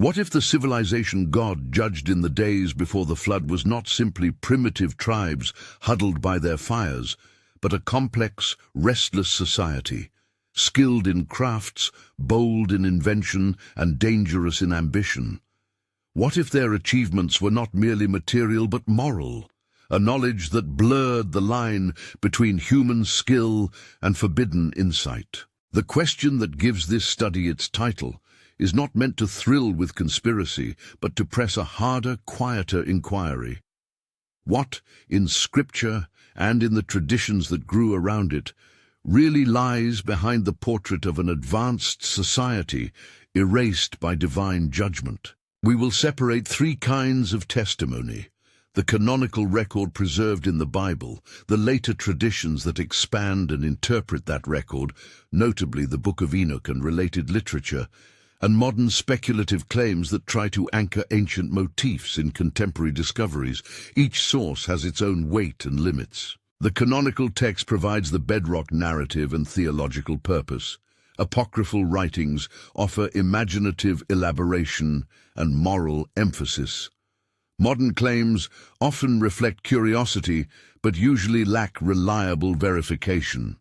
What if the civilization God judged in the days before the flood was not simply primitive tribes huddled by their fires, but a complex, restless society, skilled in crafts, bold in invention, and dangerous in ambition? What if their achievements were not merely material but moral, a knowledge that blurred the line between human skill and forbidden insight? The question that gives this study its title is not meant to thrill with conspiracy, but to press a harder, quieter inquiry. What, in Scripture and in the traditions that grew around it, really lies behind the portrait of an advanced society erased by divine judgment? We will separate three kinds of testimony: the canonical record preserved in the Bible, the later traditions that expand and interpret that record, notably the Book of Enoch and related literature, and modern speculative claims that try to anchor ancient motifs in contemporary discoveries. Each source has its own weight and limits. The canonical text provides the bedrock narrative and theological purpose. Apocryphal writings offer imaginative elaboration and moral emphasis. Modern claims often reflect curiosity, but usually lack reliable verification.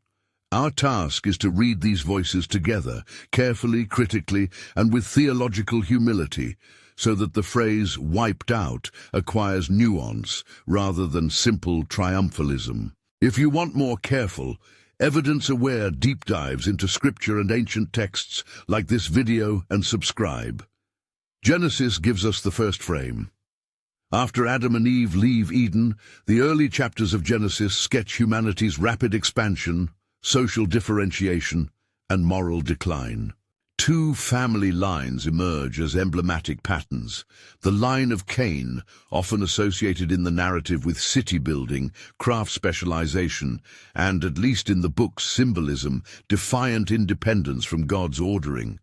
Our task is to read these voices together, carefully, critically, and with theological humility, so that the phrase "wiped out" acquires nuance rather than simple triumphalism. If you want more careful, evidence-aware deep dives into Scripture and ancient texts, like this video and subscribe. Genesis gives us the first frame. After Adam and Eve leave Eden, the early chapters of Genesis sketch humanity's rapid expansion, social differentiation, and moral decline. Two family lines emerge as emblematic patterns. The line of Cain, often associated in the narrative with city building, craft specialization, and, at least in the book's symbolism, defiant independence from God's ordering.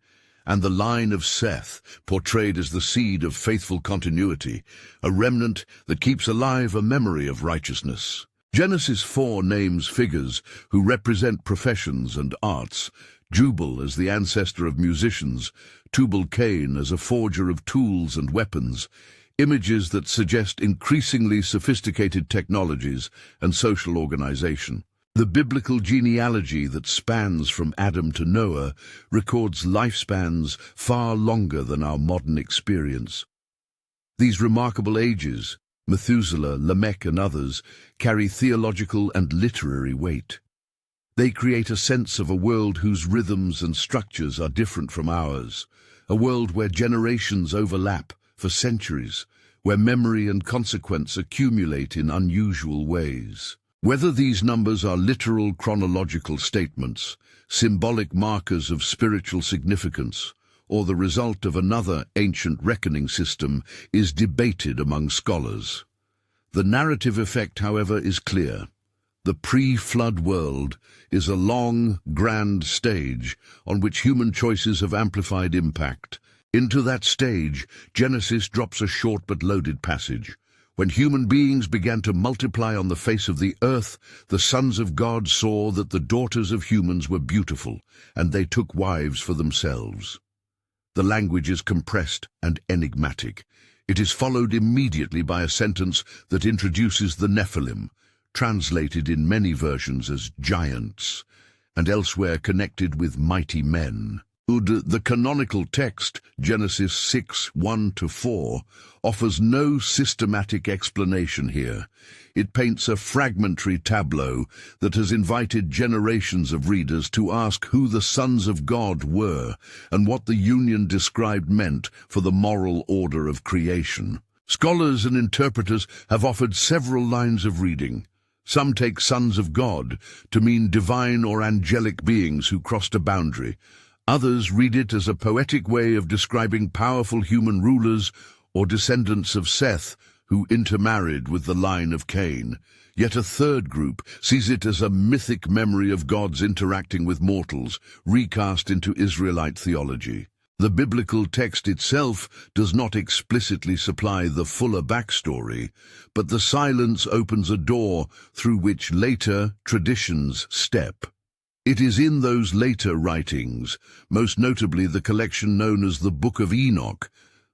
And the line of Seth, portrayed as the seed of faithful continuity, a remnant that keeps alive a memory of righteousness. Genesis 4 names figures who represent professions and arts: Jubal as the ancestor of musicians, Tubal-Cain as a forger of tools and weapons, images that suggest increasingly sophisticated technologies and social organization. The biblical genealogy that spans from Adam to Noah records lifespans far longer than our modern experience. These remarkable ages, Methuselah, Lamech, and others, carry theological and literary weight. They create a sense of a world whose rhythms and structures are different from ours, a world where generations overlap for centuries, where memory and consequence accumulate in unusual ways. Whether these numbers are literal chronological statements, symbolic markers of spiritual significance, or the result of another ancient reckoning system, is debated among scholars. The narrative effect, however, is clear. The pre-flood world is a long, grand stage on which human choices have amplified impact. Into that stage, Genesis drops a short but loaded passage. When human beings began to multiply on the face of the earth, the sons of God saw that the daughters of humans were beautiful, and they took wives for themselves. The language is compressed and enigmatic. It is followed immediately by a sentence that introduces the Nephilim, translated in many versions as giants, and elsewhere connected with mighty men. The canonical text, Genesis 6:1-4, offers no systematic explanation here. It paints a fragmentary tableau that has invited generations of readers to ask who the sons of God were and what the union described meant for the moral order of creation. Scholars and interpreters have offered several lines of reading. Some take sons of God to mean divine or angelic beings who crossed a boundary. Others read it as a poetic way of describing powerful human rulers or descendants of Seth who intermarried with the line of Cain. Yet a third group sees it as a mythic memory of gods interacting with mortals, recast into Israelite theology. The biblical text itself does not explicitly supply the fuller backstory, but the silence opens a door through which later traditions step. It is in those later writings, most notably the collection known as the Book of Enoch,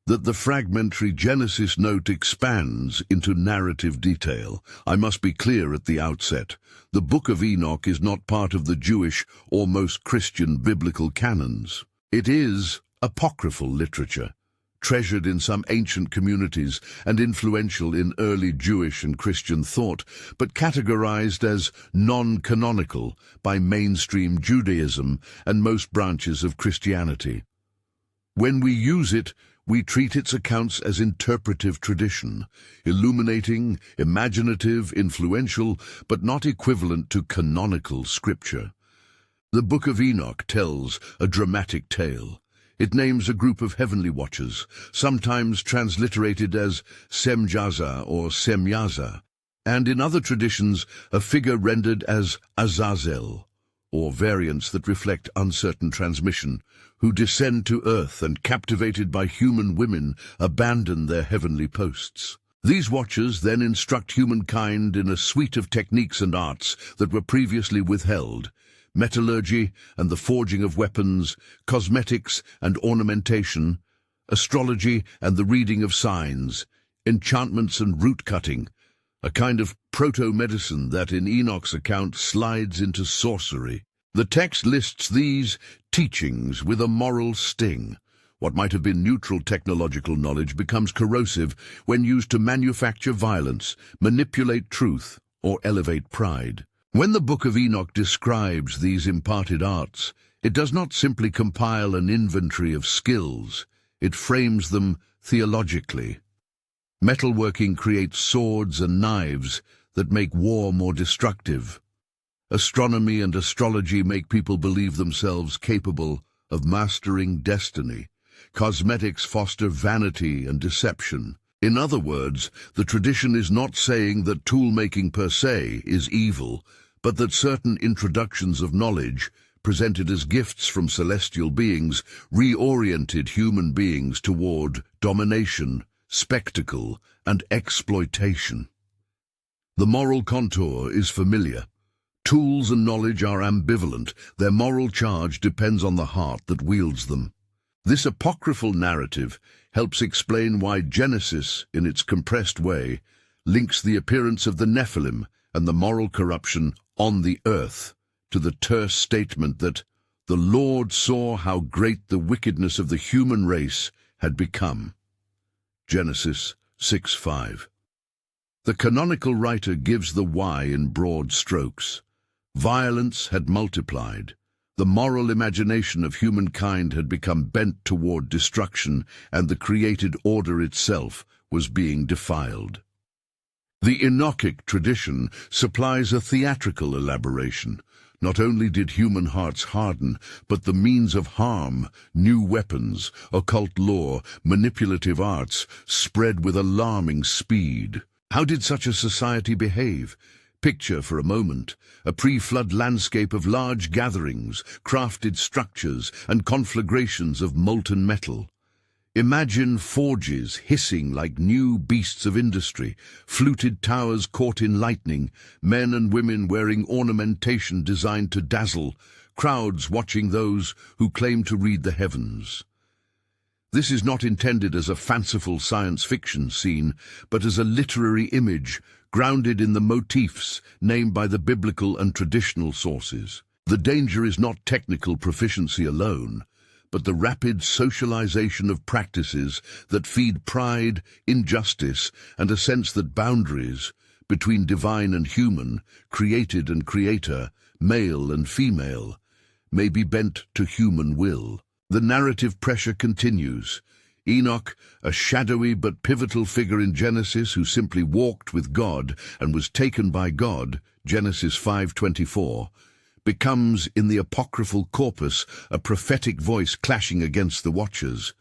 that the fragmentary Genesis note expands into narrative detail. I must be clear at the outset. The Book of Enoch is not part of the Jewish or most Christian biblical canons. It is apocryphal literature, treasured in some ancient communities and influential in early Jewish and Christian thought, but categorized as non-canonical by mainstream Judaism and most branches of Christianity. When we use it, we treat its accounts as interpretive tradition, illuminating, imaginative, influential, but not equivalent to canonical scripture. The Book of Enoch tells a dramatic tale. It names a group of heavenly watchers, sometimes transliterated as Semjaza or Semyaza, and in other traditions a figure rendered as Azazel, or variants that reflect uncertain transmission, who descend to earth and, captivated by human women, abandon their heavenly posts. These watchers then instruct humankind in a suite of techniques and arts that were previously withheld: metallurgy and the forging of weapons, cosmetics and ornamentation, astrology and the reading of signs, enchantments and root-cutting, a kind of proto-medicine that in Enoch's account slides into sorcery. The text lists these teachings with a moral sting. What might have been neutral technological knowledge becomes corrosive when used to manufacture violence, manipulate truth, or elevate pride. When the Book of Enoch describes these imparted arts, it does not simply compile an inventory of skills, it frames them theologically. Metalworking creates swords and knives that make war more destructive. Astronomy and astrology make people believe themselves capable of mastering destiny. Cosmetics foster vanity and deception. In other words, the tradition is not saying that tool-making per se is evil, but that certain introductions of knowledge, presented as gifts from celestial beings, reoriented human beings toward domination, spectacle, and exploitation. The moral contour is familiar. Tools and knowledge are ambivalent. Their moral charge depends on the heart that wields them. This apocryphal narrative helps explain why Genesis, in its compressed way, links the appearance of the Nephilim and the moral corruption on the earth to the terse statement that the Lord saw how great the wickedness of the human race had become. Genesis 6:5. The canonical writer gives the why in broad strokes. Violence had multiplied. The moral imagination of humankind had become bent toward destruction, and the created order itself was being defiled. The Enochic tradition supplies a theatrical elaboration. Not only did human hearts harden, but the means of harm, new weapons, occult lore, manipulative arts, spread with alarming speed. How did such a society behave? Picture for a moment a pre-flood landscape of large gatherings, crafted structures, and conflagrations of molten metal. Imagine forges hissing like new beasts of industry, fluted towers caught in lightning, men and women wearing ornamentation designed to dazzle, crowds watching those who claim to read the heavens. This is not intended as a fanciful science fiction scene, but as a literary image grounded in the motifs named by the biblical and traditional sources. The danger is not technical proficiency alone, but the rapid socialization of practices that feed pride, injustice, and a sense that boundaries between divine and human, created and creator, male and female, may be bent to human will. The narrative pressure continues. Enoch, a shadowy but pivotal figure in Genesis who simply walked with God and was taken by God, Genesis 5:24, becomes, in the apocryphal corpus, a prophetic voice clashing against the watchers.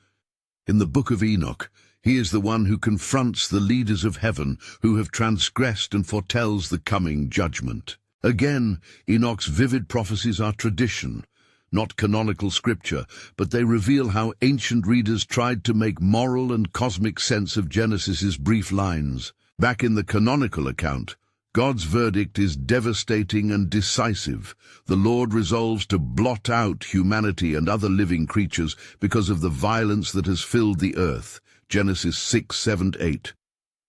In the Book of Enoch, he is the one who confronts the leaders of heaven who have transgressed and foretells the coming judgment. Again, Enoch's vivid prophecies are tradition, not canonical scripture, but they reveal how ancient readers tried to make moral and cosmic sense of Genesis's brief lines. Back in the canonical account, God's verdict is devastating and decisive. The Lord resolves to blot out humanity and other living creatures because of the violence that has filled the earth. Genesis 6, 7, 8.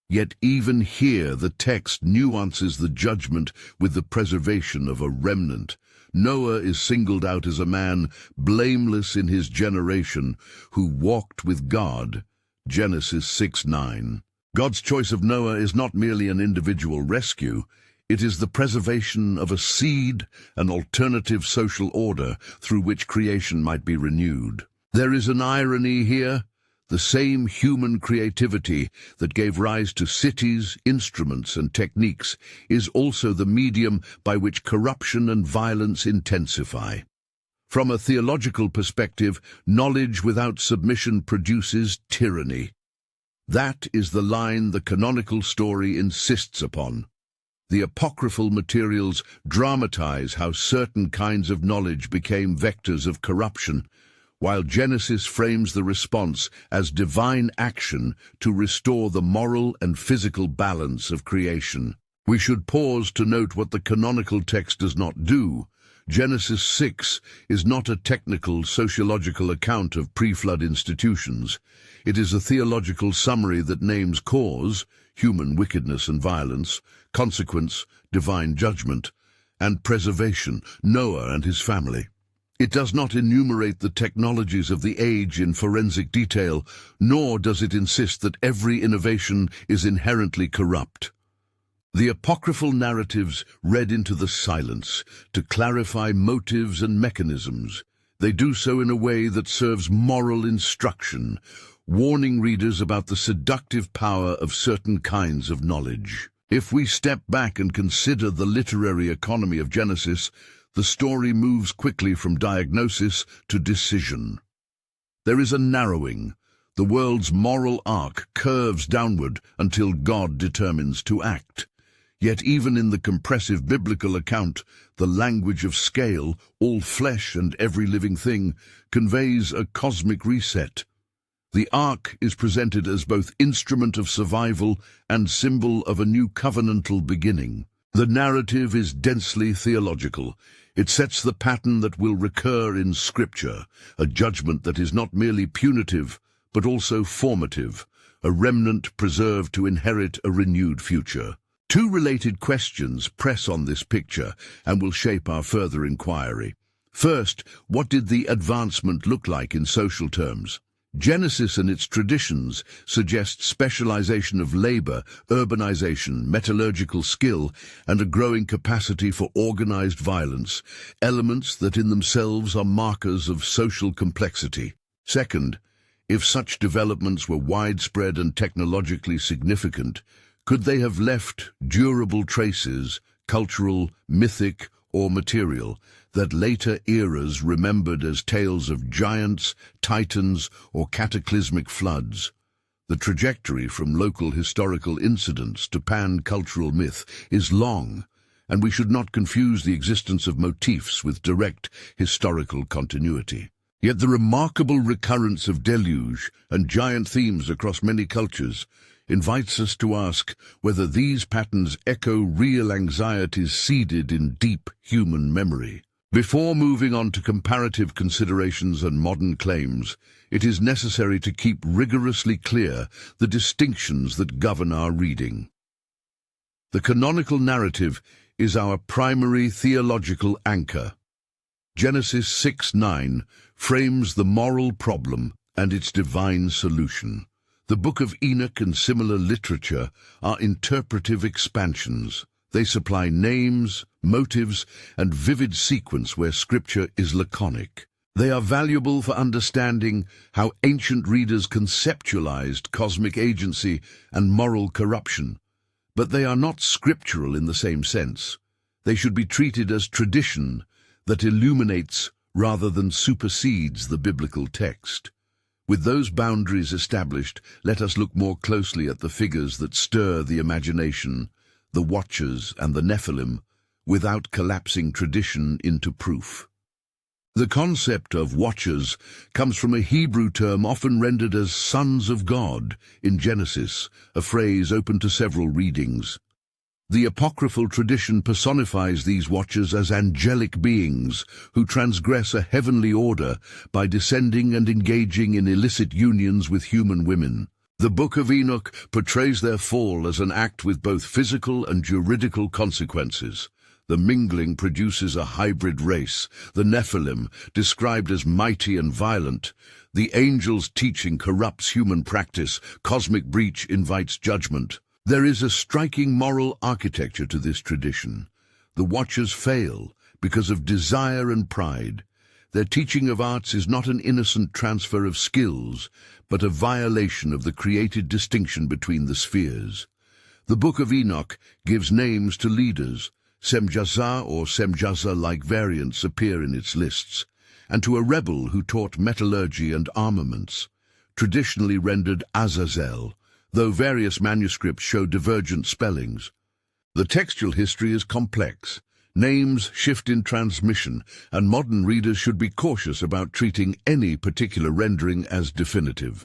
Yet even here the text nuances the judgment with the preservation of a remnant. Noah is singled out as a man blameless in his generation who walked with God. Genesis 6, 9. God's choice of Noah is not merely an individual rescue. It is the preservation of a seed, an alternative social order through which creation might be renewed. There is an irony here. The same human creativity that gave rise to cities, instruments, and techniques is also the medium by which corruption and violence intensify. From a theological perspective, knowledge without submission produces tyranny. That is the line the canonical story insists upon. The apocryphal materials dramatize how certain kinds of knowledge became vectors of corruption, while Genesis frames the response as divine action to restore the moral and physical balance of creation. We should pause to note what the canonical text does not do. Genesis 6 is not a technical sociological account of pre-flood institutions. It is a theological summary that names cause, human wickedness and violence, consequence, divine judgment, and preservation, Noah and his family. It does not enumerate the technologies of the age in forensic detail, nor does it insist that every innovation is inherently corrupt. The apocryphal narratives read into the silence to clarify motives and mechanisms. They do so in a way that serves moral instruction, warning readers about the seductive power of certain kinds of knowledge. If we step back and consider the literary economy of Genesis, the story moves quickly from diagnosis to decision. There is a narrowing. The world's moral arc curves downward until God determines to act. Yet even in the compressive biblical account, the language of scale, all flesh and every living thing, conveys a cosmic reset. The ark is presented as both instrument of survival and symbol of a new covenantal beginning. The narrative is densely theological. It sets the pattern that will recur in Scripture, a judgment that is not merely punitive, but also formative, a remnant preserved to inherit a renewed future. Two related questions press on this picture and will shape our further inquiry. First, what did the advancement look like in social terms? Genesis and its traditions suggest specialization of labor, urbanization, metallurgical skill, and a growing capacity for organized violence, elements that in themselves are markers of social complexity. Second, if such developments were widespread and technologically significant, could they have left durable traces, cultural, mythic, or material, that later eras remembered as tales of giants, titans, or cataclysmic floods? The trajectory from local historical incidents to pan-cultural myth is long, and we should not confuse the existence of motifs with direct historical continuity. Yet the remarkable recurrence of deluge and giant themes across many cultures invites us to ask whether these patterns echo real anxieties seeded in deep human memory. Before moving on to comparative considerations and modern claims, it is necessary to keep rigorously clear the distinctions that govern our reading. The canonical narrative is our primary theological anchor. Genesis 6:9 frames the moral problem and its divine solution. The Book of Enoch and similar literature are interpretive expansions. They supply names, motives, and vivid sequence where Scripture is laconic. They are valuable for understanding how ancient readers conceptualized cosmic agency and moral corruption, but they are not scriptural in the same sense. They should be treated as tradition that illuminates rather than supersedes the biblical text. With those boundaries established, let us look more closely at the figures that stir the imagination, the Watchers and the Nephilim, without collapsing tradition into proof. The concept of Watchers comes from a Hebrew term often rendered as sons of God in Genesis, a phrase open to several readings. The apocryphal tradition personifies these Watchers as angelic beings who transgress a heavenly order by descending and engaging in illicit unions with human women. The Book of Enoch portrays their fall as an act with both physical and juridical consequences. The mingling produces a hybrid race, the Nephilim, described as mighty and violent. The angels' teaching corrupts human practice, cosmic breach invites judgment. There is a striking moral architecture to this tradition. The Watchers fail because of desire and pride. Their teaching of arts is not an innocent transfer of skills, but a violation of the created distinction between the spheres. The Book of Enoch gives names to leaders. Semjaza or Semjaza-like variants appear in its lists, and to a rebel who taught metallurgy and armaments, traditionally rendered Azazel, though various manuscripts show divergent spellings. The textual history is complex. Names shift in transmission, and modern readers should be cautious about treating any particular rendering as definitive.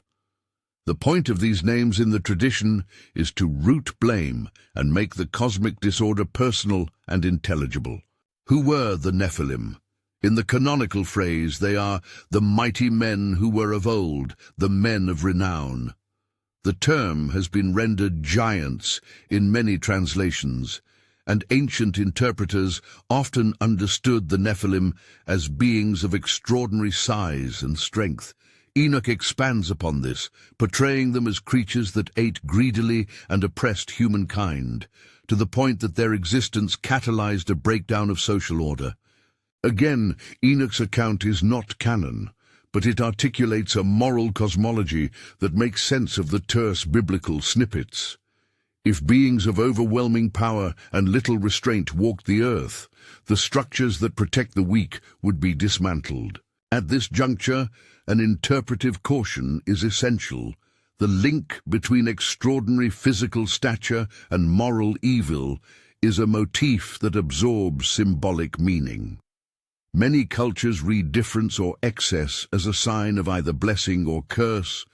The point of these names in the tradition is to root blame and make the cosmic disorder personal and intelligible. Who were the Nephilim? In the canonical phrase, they are the mighty men who were of old, the men of renown. The term has been rendered giants in many translations, and ancient interpreters often understood the Nephilim as beings of extraordinary size and strength. Enoch expands upon this, portraying them as creatures that ate greedily and oppressed humankind, to the point that their existence catalyzed a breakdown of social order. Again, Enoch's account is not canon, but it articulates a moral cosmology that makes sense of the terse biblical snippets. If beings of overwhelming power and little restraint walked the earth, the structures that protect the weak would be dismantled. At this juncture, an interpretive caution is essential. The link between extraordinary physical stature and moral evil is a motif that absorbs symbolic meaning. Many cultures read difference or excess as a sign of either blessing or curse.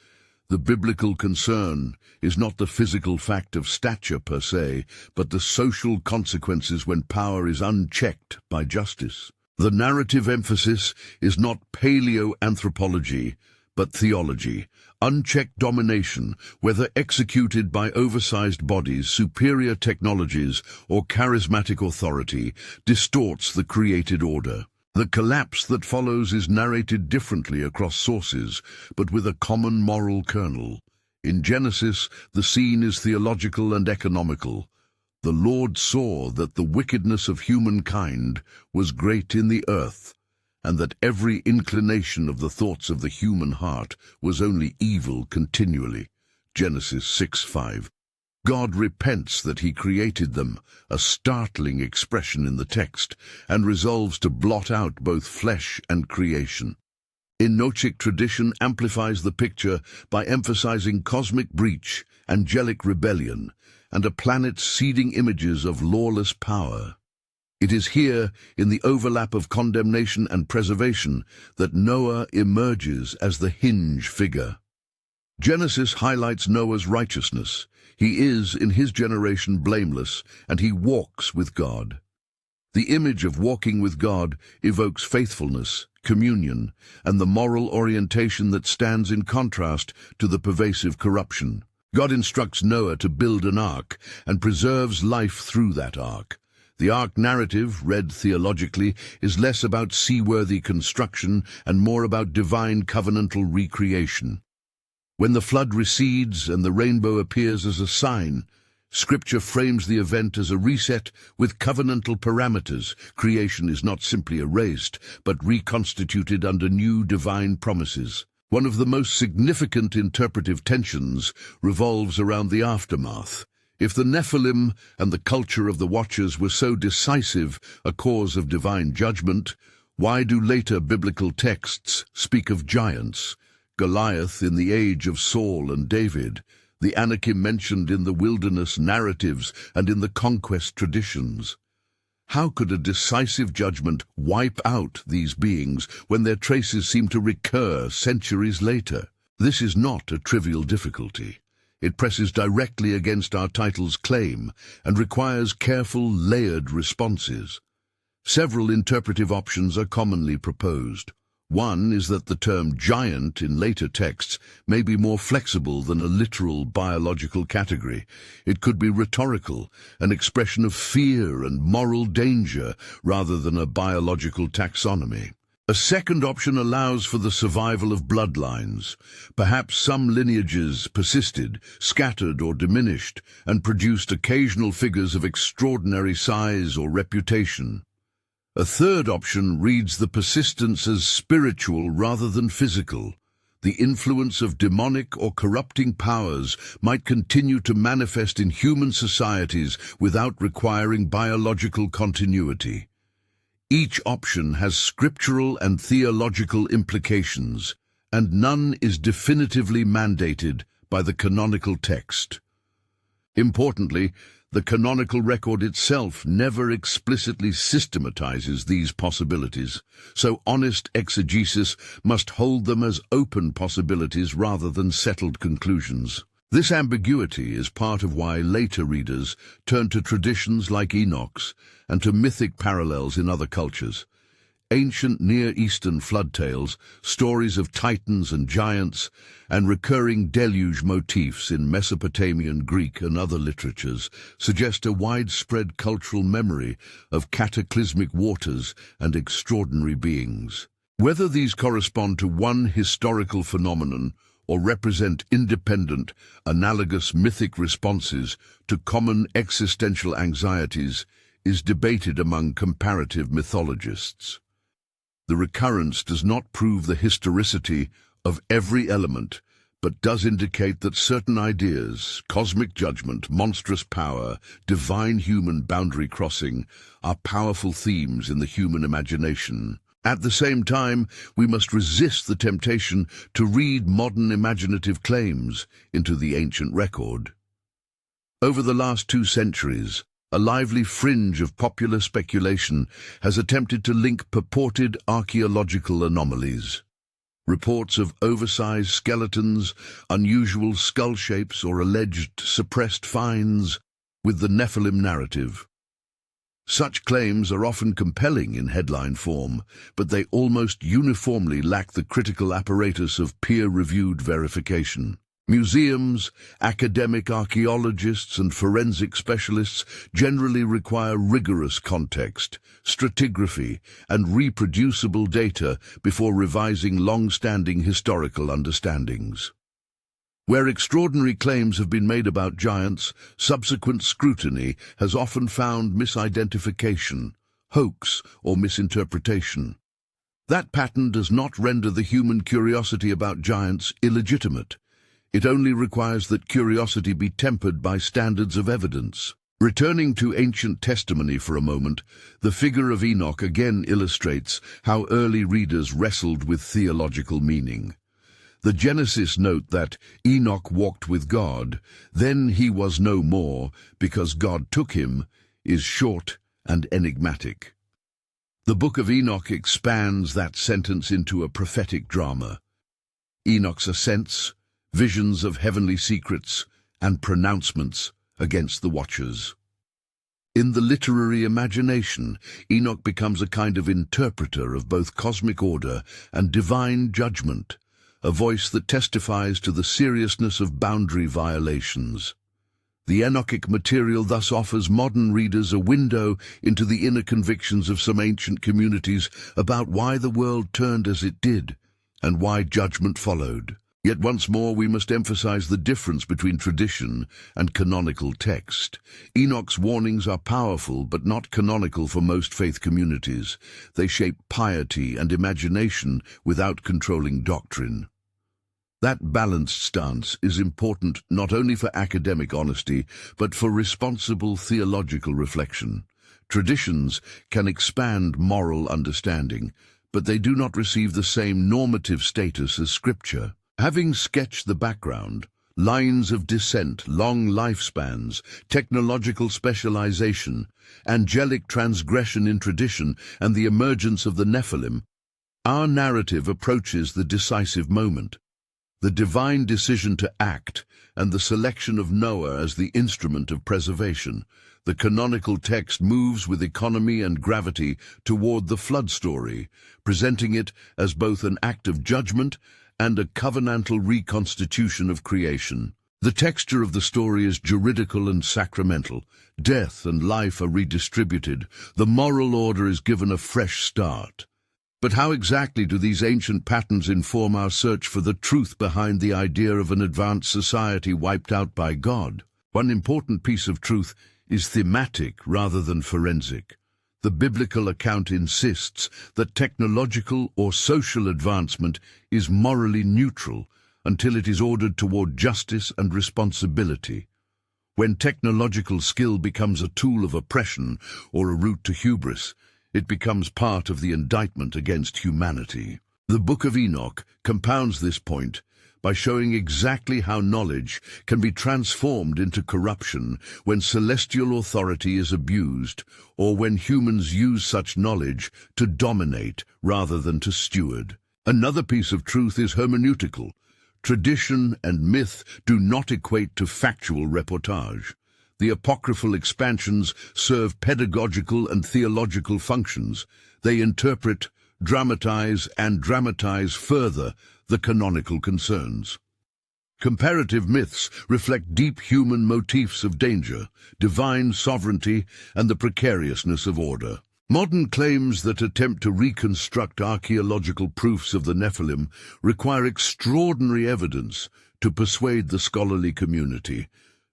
The biblical concern is not the physical fact of stature per se, but the social consequences when power is unchecked by justice. The narrative emphasis is not paleoanthropology, but theology. Unchecked domination, whether executed by oversized bodies, superior technologies, or charismatic authority, distorts the created order. The collapse that follows is narrated differently across sources, but with a common moral kernel. In Genesis, the scene is theological and economical. The Lord saw that the wickedness of humankind was great in the earth, and that every inclination of the thoughts of the human heart was only evil continually. Genesis 6:5. God repents that he created them, a startling expression in the text, and resolves to blot out both flesh and creation. Enochic tradition amplifies the picture by emphasizing cosmic breach, angelic rebellion, and a planet's seeding images of lawless power. It is here, in the overlap of condemnation and preservation, that Noah emerges as the hinge figure. Genesis highlights Noah's righteousness. He is, in his generation, blameless, and he walks with God. The image of walking with God evokes faithfulness, communion, and the moral orientation that stands in contrast to the pervasive corruption. God instructs Noah to build an ark and preserves life through that ark. The ark narrative, read theologically, is less about seaworthy construction and more about divine covenantal recreation. When the flood recedes and the rainbow appears as a sign, Scripture frames the event as a reset with covenantal parameters. Creation is not simply erased, but reconstituted under new divine promises. One of the most significant interpretive tensions revolves around the aftermath. If the Nephilim and the culture of the Watchers were so decisive a cause of divine judgment, why do later biblical texts speak of giants? Goliath in the age of Saul and David, the Anakim mentioned in the wilderness narratives and in the conquest traditions. How could a decisive judgment wipe out these beings when their traces seem to recur centuries later? This is not a trivial difficulty. It presses directly against our title's claim and requires careful, layered responses. Several interpretive options are commonly proposed. One is that the term giant in later texts may be more flexible than a literal biological category. It could be rhetorical, an expression of fear and moral danger rather than a biological taxonomy. A second option allows for the survival of bloodlines. Perhaps some lineages persisted, scattered or diminished, and produced occasional figures of extraordinary size or reputation. A third option reads the persistence as spiritual rather than physical. The influence of demonic or corrupting powers might continue to manifest in human societies without requiring biological continuity. Each option has scriptural and theological implications, and none is definitively mandated by the canonical text. Importantly, the canonical record itself never explicitly systematizes these possibilities, so honest exegesis must hold them as open possibilities rather than settled conclusions. This ambiguity is part of why later readers turn to traditions like Enoch's and to mythic parallels in other cultures. Ancient Near Eastern flood tales, stories of titans and giants, and recurring deluge motifs in Mesopotamian Greek and other literatures suggest a widespread cultural memory of cataclysmic waters and extraordinary beings. Whether these correspond to one historical phenomenon or represent independent, analogous mythic responses to common existential anxieties is debated among comparative mythologists. The recurrence does not prove the historicity of every element, but does indicate that certain ideas, cosmic judgment, monstrous power, divine human boundary crossing, are powerful themes in the human imagination. At the same time, we must resist the temptation to read modern imaginative claims into the ancient record. Over the last 2 centuries, a lively fringe of popular speculation has attempted to link purported archaeological anomalies. Reports of oversized skeletons, unusual skull shapes, or alleged suppressed finds with the Nephilim narrative. Such claims are often compelling in headline form, but they almost uniformly lack the critical apparatus of peer-reviewed verification. Museums, academic archaeologists, and forensic specialists generally require rigorous context, stratigraphy, and reproducible data before revising long-standing historical understandings. Where extraordinary claims have been made about giants, subsequent scrutiny has often found misidentification, hoax, or misinterpretation. That pattern does not render the human curiosity about giants illegitimate. It only requires that curiosity be tempered by standards of evidence. Returning to ancient testimony for a moment, the figure of Enoch again illustrates how early readers wrestled with theological meaning. The Genesis note that Enoch walked with God, then he was no more, because God took him, is short and enigmatic. The Book of Enoch expands that sentence into a prophetic drama. Enoch's ascents, visions of heavenly secrets, and pronouncements against the watchers. In the literary imagination, Enoch becomes a kind of interpreter of both cosmic order and divine judgment, a voice that testifies to the seriousness of boundary violations. The Enochic material thus offers modern readers a window into the inner convictions of some ancient communities about why the world turned as it did and why judgment followed. Yet once more we must emphasize the difference between tradition and canonical text. Enoch's warnings are powerful but not canonical for most faith communities. They shape piety and imagination without controlling doctrine. That balanced stance is important not only for academic honesty, but for responsible theological reflection. Traditions can expand moral understanding, but they do not receive the same normative status as Scripture. Having sketched the background, lines of descent, long lifespans, technological specialization, angelic transgression in tradition, and the emergence of the Nephilim, our narrative approaches the decisive moment. the divine decision to act, and the selection of Noah as the instrument of preservation. The canonical text moves with economy and gravity toward the flood story, presenting it as both an act of judgment and a covenantal reconstitution of creation. The texture of the story is juridical and sacramental. Death and life are redistributed. The moral order is given a fresh start. But how exactly do these ancient patterns inform our search for the truth behind the idea of an advanced society wiped out by God? One important piece of truth is thematic rather than forensic. The biblical account insists that technological or social advancement is morally neutral until it is ordered toward justice and responsibility. When technological skill becomes a tool of oppression or a route to hubris, it becomes part of the indictment against humanity. The Book of Enoch compounds this point by showing exactly how knowledge can be transformed into corruption when celestial authority is abused, or when humans use such knowledge to dominate rather than to steward. Another piece of truth is hermeneutical. Tradition and myth do not equate to factual reportage. The apocryphal expansions serve pedagogical and theological functions. They interpret, dramatize, and dramatize further the canonical concerns. Comparative myths reflect deep human motifs of danger, divine sovereignty, and the precariousness of order. Modern claims that attempt to reconstruct archaeological proofs of the Nephilim require extraordinary evidence to persuade the scholarly community.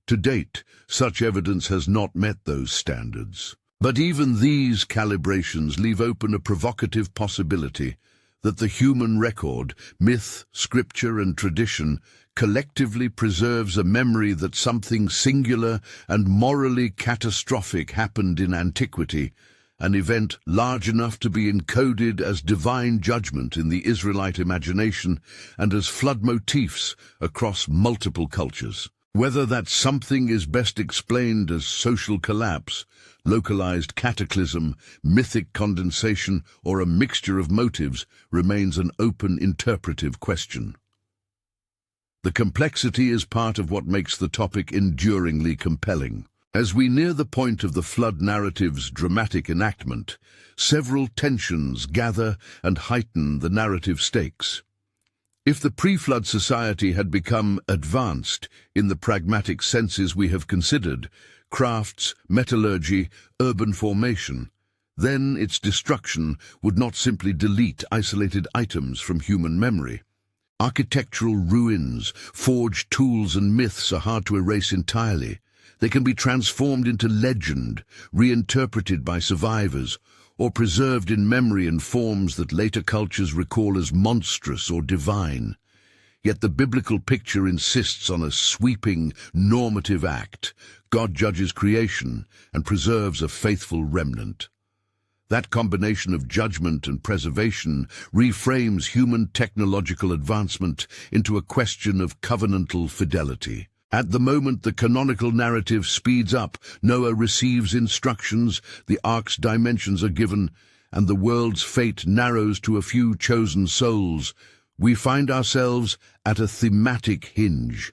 To date, such evidence has not met those standards. But even these calibrations leave open a provocative possibility that the human record, myth, scripture, and tradition collectively preserves a memory that something singular and morally catastrophic happened in antiquity, an event large enough to be encoded as divine judgment in the Israelite imagination and as flood motifs across multiple cultures. Whether that something is best explained as social collapse, localized cataclysm, mythic condensation, or a mixture of motives remains an open interpretive question. The complexity is part of what makes the topic enduringly compelling. As we near the point of the flood narrative's dramatic enactment, several tensions gather and heighten the narrative stakes. If the pre-flood society had become advanced in the pragmatic senses we have considered, crafts, metallurgy, urban formation, then its destruction would not simply delete isolated items from human memory. Architectural ruins, forged tools and myths are hard to erase entirely. They can be transformed into legend, reinterpreted by survivors, or preserved in memory in forms that later cultures recall as monstrous or divine. Yet the biblical picture insists on a sweeping, normative act. God judges creation and preserves a faithful remnant. That combination of judgment and preservation reframes human technological advancement into a question of covenantal fidelity. At the moment the canonical narrative speeds up, Noah receives instructions, the ark's dimensions are given, and the world's fate narrows to a few chosen souls. We find ourselves at a thematic hinge.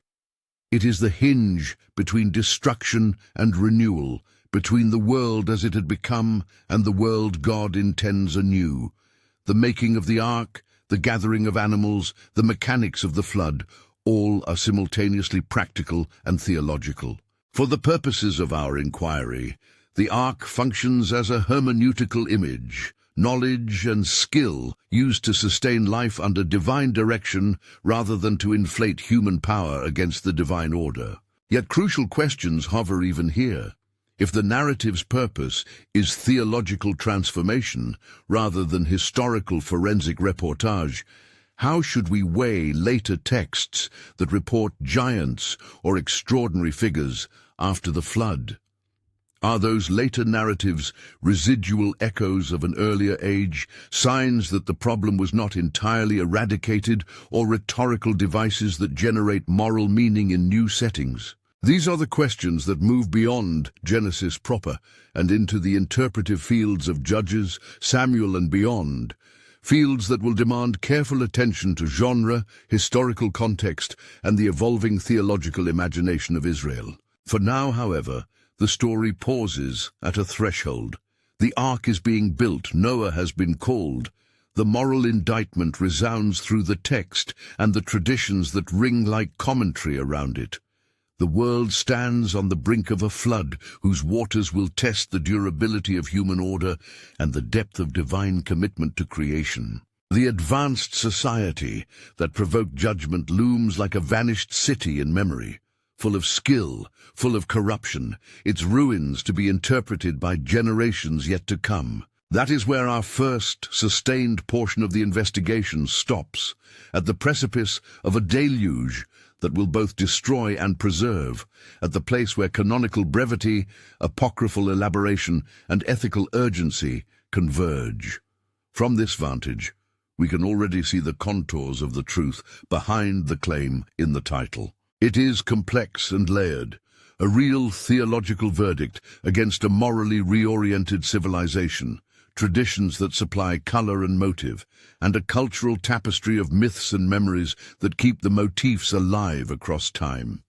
It is the hinge between destruction and renewal, between the world as it had become and the world God intends anew. The making of the ark, the gathering of animals, the mechanics of the flood, all are simultaneously practical and theological. For the purposes of our inquiry, the ark functions as a hermeneutical image, knowledge and skill used to sustain life under divine direction rather than to inflate human power against the divine order. Yet crucial questions hover even here. If the narrative's purpose is theological transformation rather than historical forensic reportage, how should we weigh later texts that report giants or extraordinary figures after the flood? Are those later narratives residual echoes of an earlier age, signs that the problem was not entirely eradicated, or rhetorical devices that generate moral meaning in new settings? These are the questions that move beyond Genesis proper and into the interpretive fields of Judges, Samuel, and beyond. fields that will demand careful attention to genre, historical context, and the evolving theological imagination of Israel. For now, however, the story pauses at a threshold. The ark is being built, Noah has been called. The moral indictment resounds through the text and the traditions that ring like commentary around it. The world stands on the brink of a flood whose waters will test the durability of human order and the depth of divine commitment to creation. The advanced society that provoked judgment looms like a vanished city in memory, full of skill, full of corruption, its ruins to be interpreted by generations yet to come. That is where our first, sustained portion of the investigation stops, at the precipice of a deluge that will both destroy and preserve, at the place where canonical brevity, apocryphal elaboration, and ethical urgency converge. From this vantage, we can already see the contours of the truth behind the claim in the title. It is complex and layered, a real theological verdict against a morally reoriented civilization, traditions that supply color and motive, and a cultural tapestry of myths and memories that keep the motifs alive across time.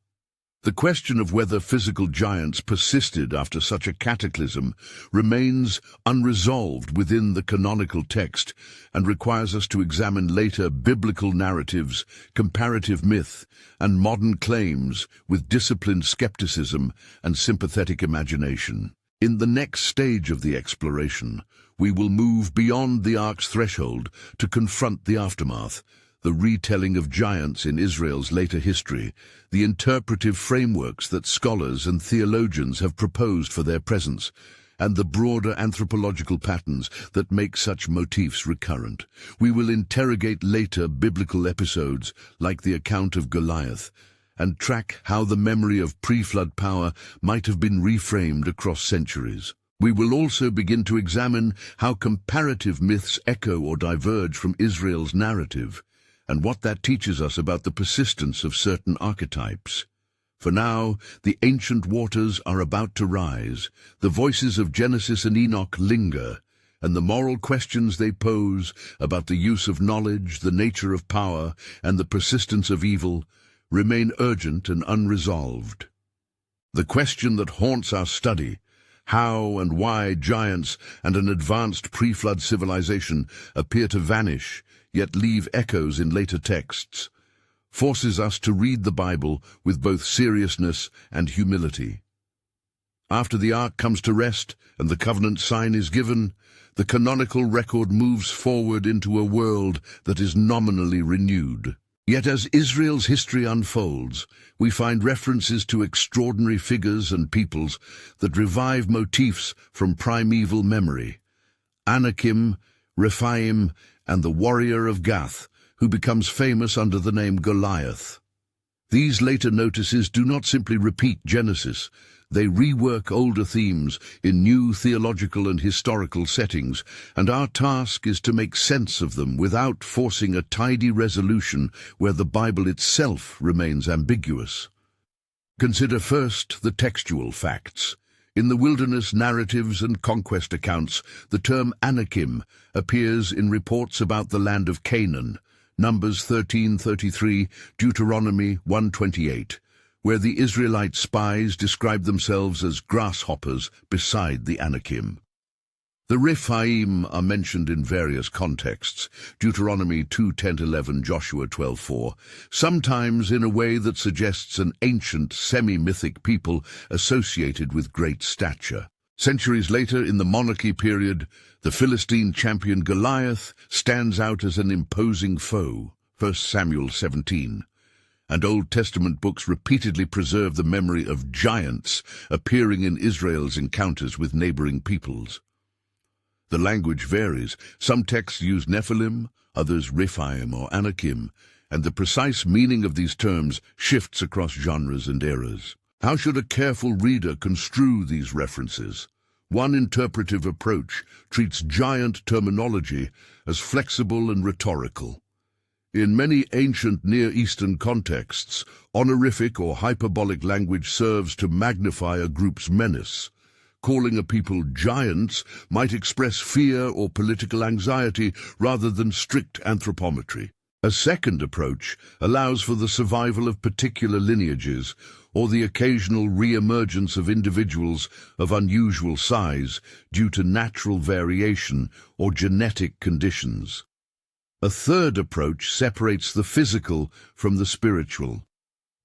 The question of whether physical giants persisted after such a cataclysm remains unresolved within the canonical text and requires us to examine later biblical narratives, comparative myth, and modern claims with disciplined skepticism and sympathetic imagination. In the next stage of the exploration, we will move beyond the ark's threshold to confront the aftermath, the retelling of giants in Israel's later history, the interpretive frameworks that scholars and theologians have proposed for their presence, and the broader anthropological patterns that make such motifs recurrent. We will interrogate later biblical episodes, like the account of Goliath, and track how the memory of pre-flood power might have been reframed across centuries. We will also begin to examine how comparative myths echo or diverge from Israel's narrative, and what that teaches us about the persistence of certain archetypes. For now, the ancient waters are about to rise, the voices of Genesis and Enoch linger, and the moral questions they pose about the use of knowledge, the nature of power, and the persistence of evil remain urgent and unresolved. The question that haunts our study, how and why giants and an advanced pre-flood civilization appear to vanish, yet leave echoes in later texts, forces us to read the Bible with both seriousness and humility. After the ark comes to rest and the covenant sign is given, the canonical record moves forward into a world that is nominally renewed. Yet as Israel's history unfolds, we find references to extraordinary figures and peoples that revive motifs from primeval memory. Anakim, Rephaim, and the warrior of Gath, who becomes famous under the name Goliath. These later notices do not simply repeat Genesis, they rework older themes in new theological and historical settings, and our task is to make sense of them without forcing a tidy resolution where the Bible itself remains ambiguous. Consider first the textual facts. In the wilderness narratives and conquest accounts, the term Anakim appears in reports about the land of Canaan, Numbers 13:33, Deuteronomy 1:28, where the Israelite spies describe themselves as grasshoppers beside the Anakim. The Rephaim are mentioned in various contexts, Deuteronomy 2:10-11, Joshua 12:4, sometimes in a way that suggests an ancient, semi-mythic people associated with great stature. Centuries later, in the monarchy period, the Philistine champion Goliath stands out as an imposing foe, 1 Samuel 17. And Old Testament books repeatedly preserve the memory of giants appearing in Israel's encounters with neighboring peoples. The language varies. Some texts use Nephilim, others Rephaim or Anakim, and the precise meaning of these terms shifts across genres and eras. How should a careful reader construe these references? One interpretive approach treats giant terminology as flexible and rhetorical. In many ancient Near Eastern contexts, honorific or hyperbolic language serves to magnify a group's menace. Calling a people giants might express fear or political anxiety rather than strict anthropometry. A second approach allows for the survival of particular lineages or the occasional re-emergence of individuals of unusual size due to natural variation or genetic conditions. A third approach separates the physical from the spiritual.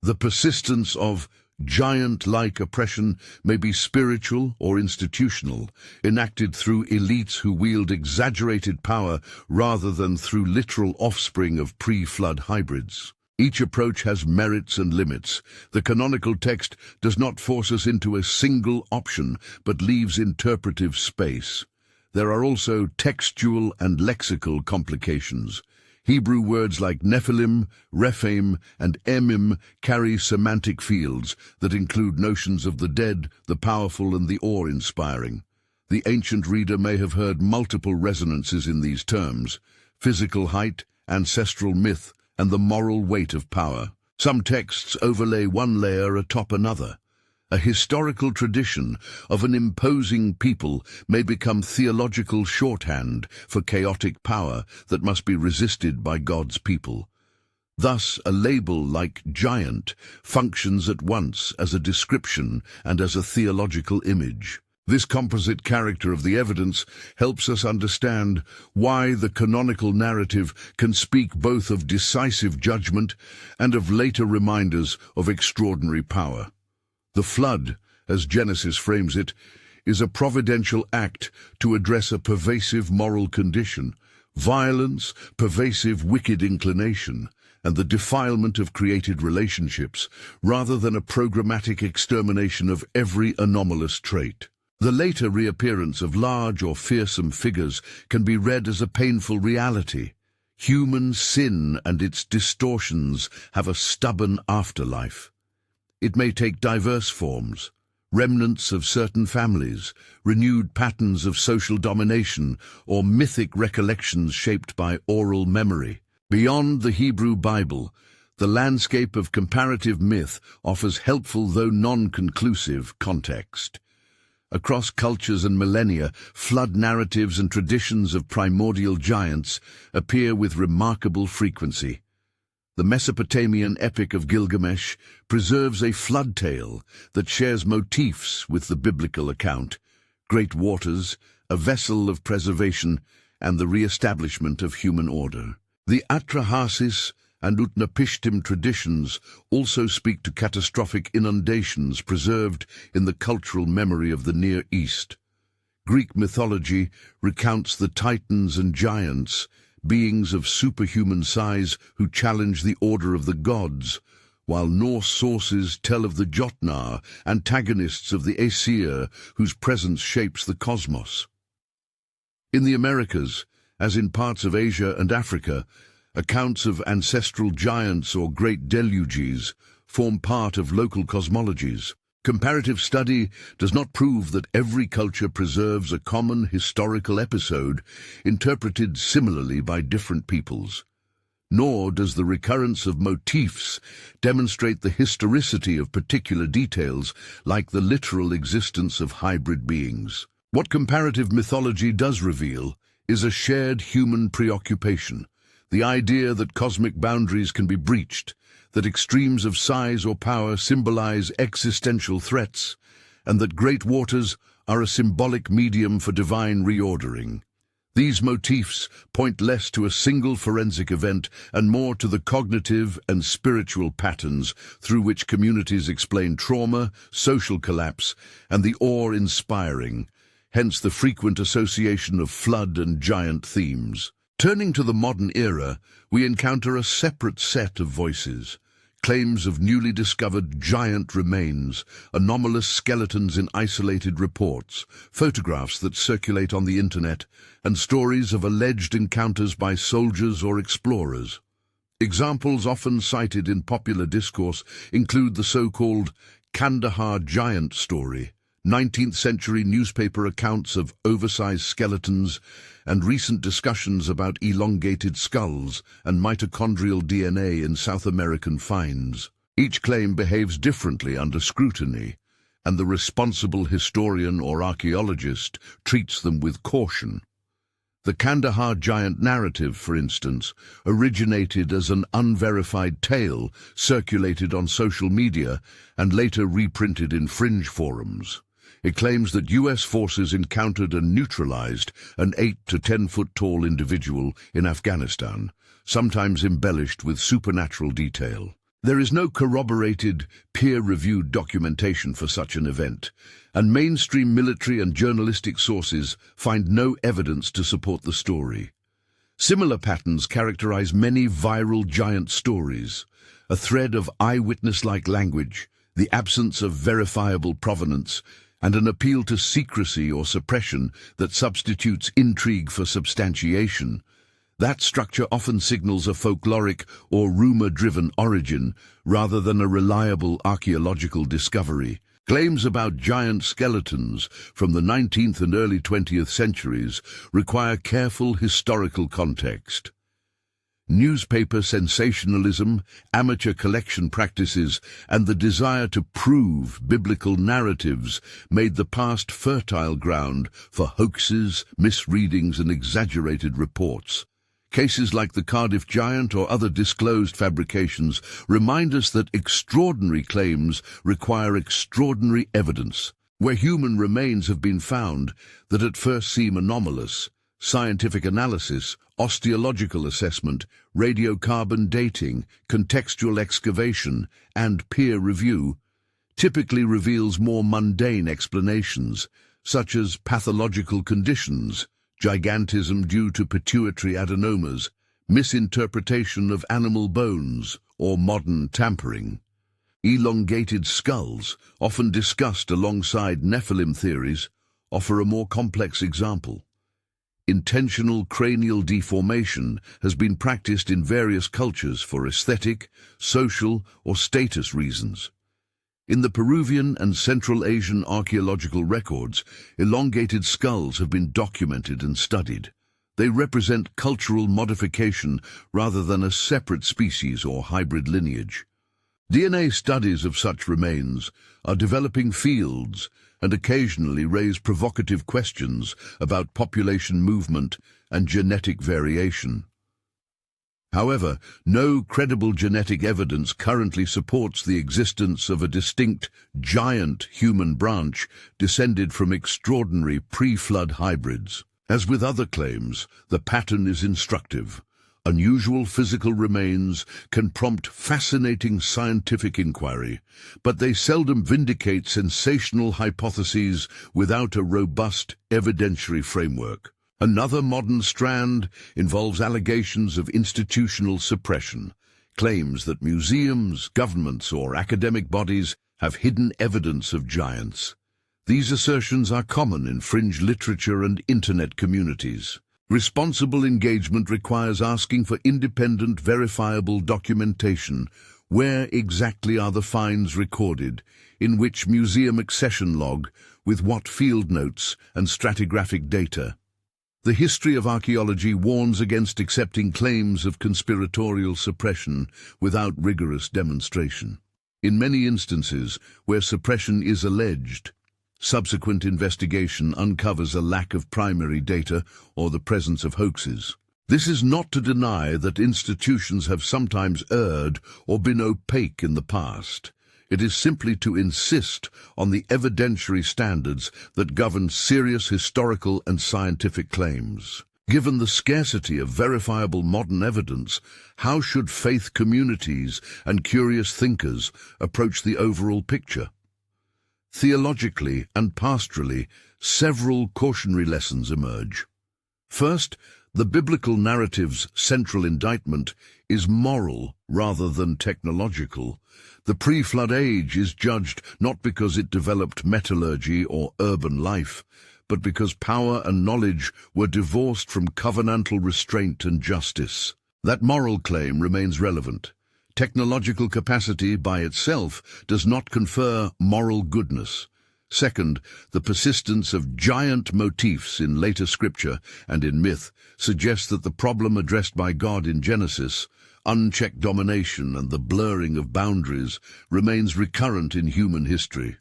The persistence of giant-like oppression may be spiritual or institutional, enacted through elites who wield exaggerated power rather than through literal offspring of pre-flood hybrids. Each approach has merits and limits. The canonical text does not force us into a single option, but leaves interpretive space. There are also textual and lexical complications. Hebrew words like Nephilim, Rephaim, and Emim carry semantic fields that include notions of the dead, the powerful, and the awe-inspiring. The ancient reader may have heard multiple resonances in these terms: physical height, ancestral myth, and the moral weight of power. Some texts overlay one layer atop another. A historical tradition of an imposing people may become theological shorthand for chaotic power that must be resisted by God's people. Thus, a label like giant functions at once as a description and as a theological image. This composite character of the evidence helps us understand why the canonical narrative can speak both of decisive judgment and of later reminders of extraordinary power. The flood, as Genesis frames it, is a providential act to address a pervasive moral condition, violence, pervasive wicked inclination, and the defilement of created relationships, rather than a programmatic extermination of every anomalous trait. The later reappearance of large or fearsome figures can be read as a painful reality. Human sin and its distortions have a stubborn afterlife. It may take diverse forms: remnants of certain families, renewed patterns of social domination, or mythic recollections shaped by oral memory. Beyond the Hebrew Bible, the landscape of comparative myth offers helpful though non-conclusive context. Across cultures and millennia, flood narratives and traditions of primordial giants appear with remarkable frequency. The Mesopotamian epic of Gilgamesh preserves a flood tale that shares motifs with the biblical account: great waters, a vessel of preservation, and the re-establishment of human order. The Atrahasis and Utnapishtim traditions also speak to catastrophic inundations preserved in the cultural memory of the Near East. Greek mythology recounts the titans and giants, beings of superhuman size who challenge the order of the gods, while Norse sources tell of the Jotnar, antagonists of the Aesir, whose presence shapes the cosmos. In the Americas, as in parts of Asia and Africa, accounts of ancestral giants or great deluges form part of local cosmologies. Comparative study does not prove that every culture preserves a common historical episode interpreted similarly by different peoples. Nor does the recurrence of motifs demonstrate the historicity of particular details, like the literal existence of hybrid beings. What comparative mythology does reveal is a shared human preoccupation, the idea that cosmic boundaries can be breached, that extremes of size or power symbolize existential threats, and that great waters are a symbolic medium for divine reordering. These motifs point less to a single forensic event and more to the cognitive and spiritual patterns through which communities explain trauma, social collapse, and the awe-inspiring, hence the frequent association of flood and giant themes. Turning to the modern era, we encounter a separate set of voices: claims of newly discovered giant remains, anomalous skeletons in isolated reports, photographs that circulate on the internet, and stories of alleged encounters by soldiers or explorers. Examples often cited in popular discourse include the so-called Kandahar giant story, 19th-century newspaper accounts of oversized skeletons, and recent discussions about elongated skulls and mitochondrial DNA in South American finds. Each claim behaves differently under scrutiny, and the responsible historian or archaeologist treats them with caution. The Kandahar giant narrative, for instance, originated as an unverified tale circulated on social media and later reprinted in fringe forums. It claims that US forces encountered and neutralized an 8 to 10 foot tall individual in Afghanistan, sometimes embellished with supernatural detail. There is no corroborated, peer-reviewed documentation for such an event, and mainstream military and journalistic sources find no evidence to support the story. Similar patterns characterize many viral giant stories: a thread of eyewitness-like language, the absence of verifiable provenance, and an appeal to secrecy or suppression that substitutes intrigue for substantiation. That structure often signals a folkloric or rumor-driven origin rather than a reliable archaeological discovery. Claims about giant skeletons from the 19th and early 20th centuries require careful historical context. Newspaper sensationalism, amateur collection practices, and the desire to prove biblical narratives made the past fertile ground for hoaxes, misreadings, and exaggerated reports. Cases like the Cardiff Giant or other disclosed fabrications remind us that extraordinary claims require extraordinary evidence. Where human remains have been found that at first seem anomalous, scientific analysis, osteological assessment, radiocarbon dating, contextual excavation, and peer review typically reveals more mundane explanations, such as pathological conditions, gigantism due to pituitary adenomas, misinterpretation of animal bones, or modern tampering. Elongated skulls, often discussed alongside Nephilim theories, offer a more complex example. Intentional cranial deformation has been practiced in various cultures for aesthetic, social, or status reasons. In the Peruvian and Central Asian archaeological records, elongated skulls have been documented and studied. They represent cultural modification rather than a separate species or hybrid lineage. DNA studies of such remains are developing fields and occasionally raise provocative questions about population movement and genetic variation. However, no credible genetic evidence currently supports the existence of a distinct, giant human branch descended from extraordinary pre-flood hybrids. As with other claims, the pattern is instructive. Unusual physical remains can prompt fascinating scientific inquiry, but they seldom vindicate sensational hypotheses without a robust evidentiary framework. Another modern strand involves allegations of institutional suppression, claims that museums, governments, or academic bodies have hidden evidence of giants. These assertions are common in fringe literature and internet communities. Responsible engagement requires asking for independent, verifiable documentation. Where exactly are the finds recorded? In which museum accession log? With what field notes and stratigraphic data? The history of archaeology warns against accepting claims of conspiratorial suppression without rigorous demonstration. In many instances where suppression is alleged, subsequent investigation uncovers a lack of primary data or the presence of hoaxes. This is not to deny that institutions have sometimes erred or been opaque in the past. It is simply to insist on the evidentiary standards that govern serious historical and scientific claims. Given the scarcity of verifiable modern evidence, how should faith communities and curious thinkers approach the overall picture? Theologically and pastorally, several cautionary lessons emerge. First, the biblical narrative's central indictment is moral rather than technological. The pre-flood age is judged not because it developed metallurgy or urban life, but because power and knowledge were divorced from covenantal restraint and justice. That moral claim remains relevant. Technological capacity by itself does not confer moral goodness. Second, the persistence of giant motifs in later scripture and in myth suggests that the problem addressed by God in Genesis, unchecked domination and the blurring of boundaries, remains recurrent in human history.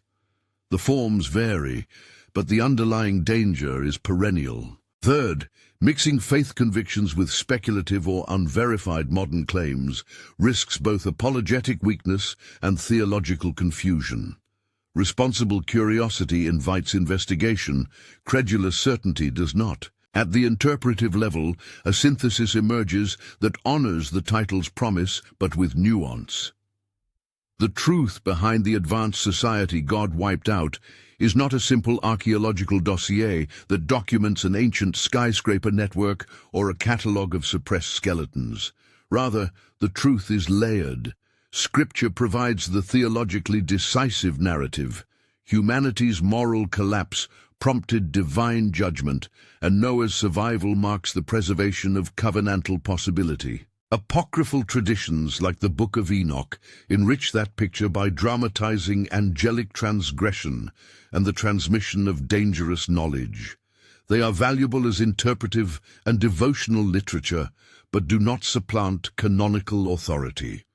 The forms vary, but the underlying danger is perennial. Third, mixing faith convictions with speculative or unverified modern claims risks both apologetic weakness and theological confusion. Responsible curiosity invites investigation, credulous certainty does not. At the interpretive level, a synthesis emerges that honors the title's promise, but with nuance. The truth behind the advanced society God wiped out is not a simple archaeological dossier that documents an ancient skyscraper network or a catalogue of suppressed skeletons. Rather, the truth is layered. Scripture provides the theologically decisive narrative. Humanity's moral collapse prompted divine judgment, and Noah's survival marks the preservation of covenantal possibility. Apocryphal traditions like the Book of Enoch enrich that picture by dramatizing angelic transgression and the transmission of dangerous knowledge. They are valuable as interpretive and devotional literature, but do not supplant canonical authority.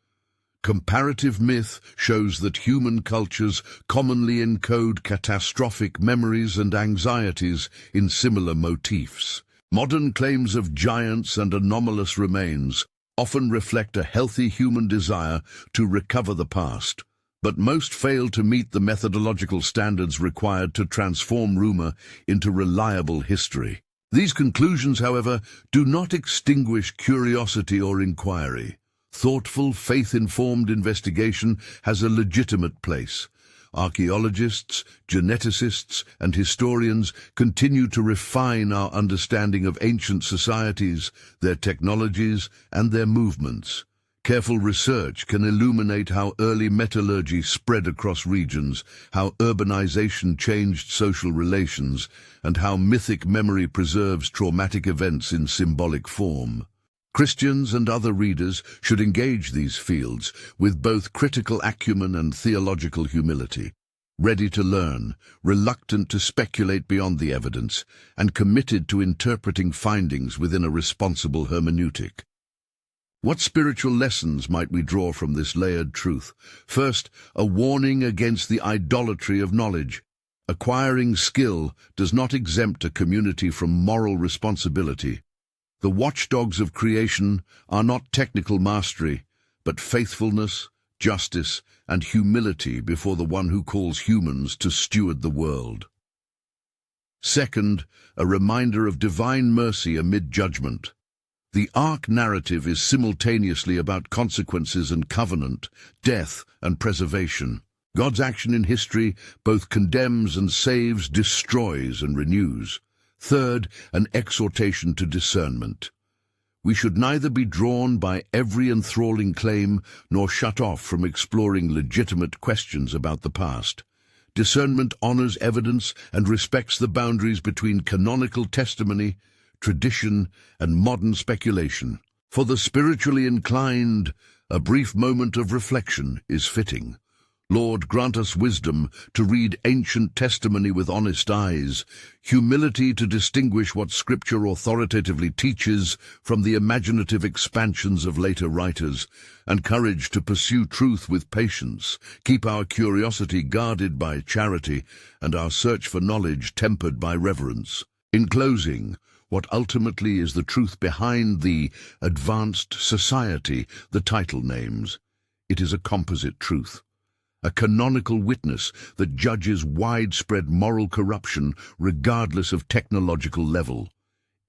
Comparative myth shows that human cultures commonly encode catastrophic memories and anxieties in similar motifs. Modern claims of giants and anomalous remains often reflect a healthy human desire to recover the past, but most fail to meet the methodological standards required to transform rumor into reliable history. These conclusions, however, do not extinguish curiosity or inquiry. Thoughtful, faith-informed investigation has a legitimate place. Archaeologists, geneticists, and historians continue to refine our understanding of ancient societies, their technologies, and their movements. Careful research can illuminate how early metallurgy spread across regions, how urbanization changed social relations, and how mythic memory preserves traumatic events in symbolic form. Christians and other readers should engage these fields with both critical acumen and theological humility, ready to learn, reluctant to speculate beyond the evidence, and committed to interpreting findings within a responsible hermeneutic. What spiritual lessons might we draw from this layered truth? First, a warning against the idolatry of knowledge. Acquiring skill does not exempt a community from moral responsibility. The watchdogs of creation are not technical mastery, but faithfulness, justice, and humility before the one who calls humans to steward the world. Second, a reminder of divine mercy amid judgment. The Ark narrative is simultaneously about consequences and covenant, death and preservation. God's action in history both condemns and saves, destroys and renews. Third, an exhortation to discernment. We should neither be drawn by every enthralling claim nor shut off from exploring legitimate questions about the past. Discernment honors evidence and respects the boundaries between canonical testimony, tradition, and modern speculation. For the spiritually inclined, a brief moment of reflection is fitting. Lord, grant us wisdom to read ancient testimony with honest eyes, humility to distinguish what Scripture authoritatively teaches from the imaginative expansions of later writers, and courage to pursue truth with patience, keep our curiosity guarded by charity, and our search for knowledge tempered by reverence. In closing, what ultimately is the truth behind the advanced society the title names? It is a composite truth. A canonical witness that judges widespread moral corruption regardless of technological level.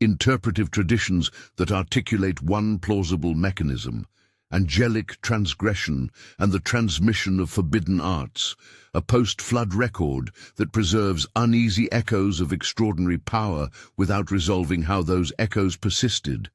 Interpretive traditions that articulate one plausible mechanism. Angelic transgression and the transmission of forbidden arts. A post-flood record that preserves uneasy echoes of extraordinary power without resolving how those echoes persisted.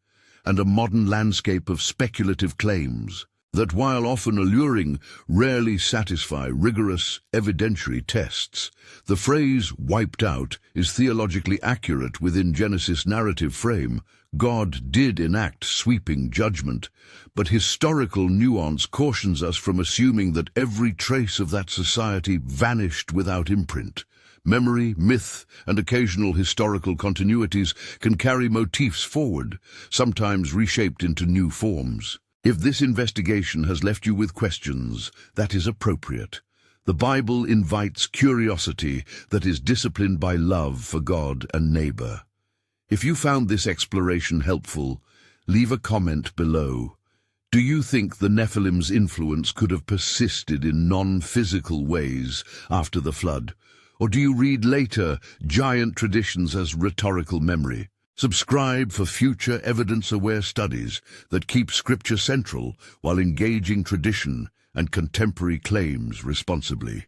And a modern landscape of speculative claims that, while often alluring, rarely satisfy rigorous evidentiary tests. The phrase "wiped out" is theologically accurate within Genesis' narrative frame. God did enact sweeping judgment, but historical nuance cautions us from assuming that every trace of that society vanished without imprint. Memory, myth, and occasional historical continuities can carry motifs forward, sometimes reshaped into new forms. If this investigation has left you with questions, that is appropriate. The Bible invites curiosity that is disciplined by love for God and neighbor. If you found this exploration helpful, leave a comment below. Do you think the Nephilim's influence could have persisted in non-physical ways after the flood? Or do you read later giant traditions as rhetorical memory? Subscribe for future evidence-aware studies that keep Scripture central while engaging tradition and contemporary claims responsibly.